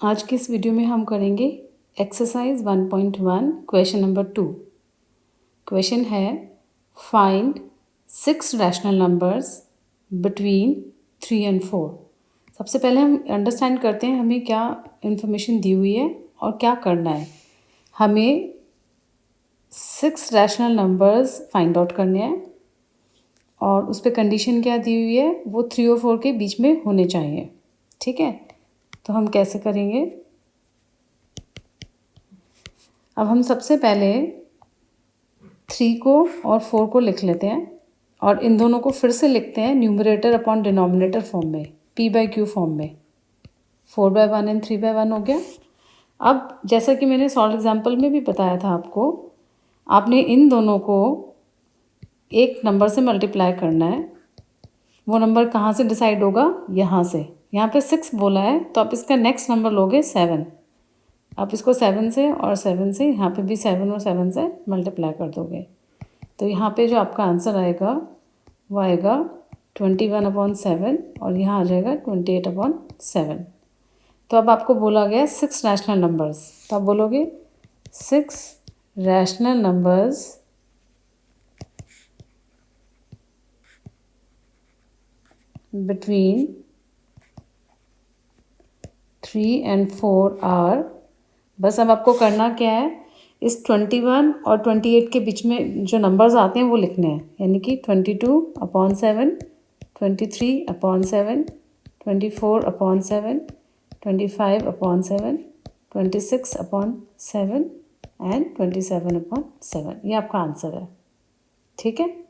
आज की इस वीडियो में हम करेंगे एक्सरसाइज 1.1 क्वेश्चन नंबर 2। क्वेश्चन है find 6 rational numbers between 3 and 4। सबसे पहले हम अंडरस्टैंड करते हैं हमें क्या इन्फॉर्मेशन दी हुई है और क्या करना है। हमें 6 रैशनल नंबर्स फाइंड आउट करने हैं और उस पर कंडीशन क्या दी हुई है, वो 3 और 4 के बीच में होने चाहिए। ठीक है, तो हम कैसे करेंगे। अब हम सबसे पहले 3 को और 4 को लिख लेते हैं और इन दोनों को फिर से लिखते हैं न्यूमरेटर अपॉन डिनोमिनेटर फॉर्म में, p/q फॉर्म में। 4/1 एंड 3/1 हो गया। अब जैसा कि मैंने सॉल्व एग्जाम्पल में भी बताया था आपको, आपने इन दोनों को एक नंबर से मल्टीप्लाई करना है। वो नंबर कहाँ से डिसाइड होगा, यहाँ से। यहाँ पे 6 बोला है तो आप इसका नेक्स्ट नंबर लोगे 7। आप इसको 7 से और 7 से, यहाँ पे भी 7 और 7 से मल्टीप्लाई कर दोगे। तो यहाँ पे जो आपका आंसर आएगा वो आएगा 21/7 और यहाँ आ जाएगा 28/7। तो अब आपको बोला गया 6 रैशनल नंबर्स, तो आप बोलोगे 6 rational numbers between 3 and 4 are. बस अब आपको करना क्या है, इस 21 और 28 के बीच में जो नंबर्स आते हैं वो लिखने हैं, यानी कि 22/7, 23/7, 24/7, 25/7, 26/7 एंड 27/7। ये आपका आंसर है। ठीक है।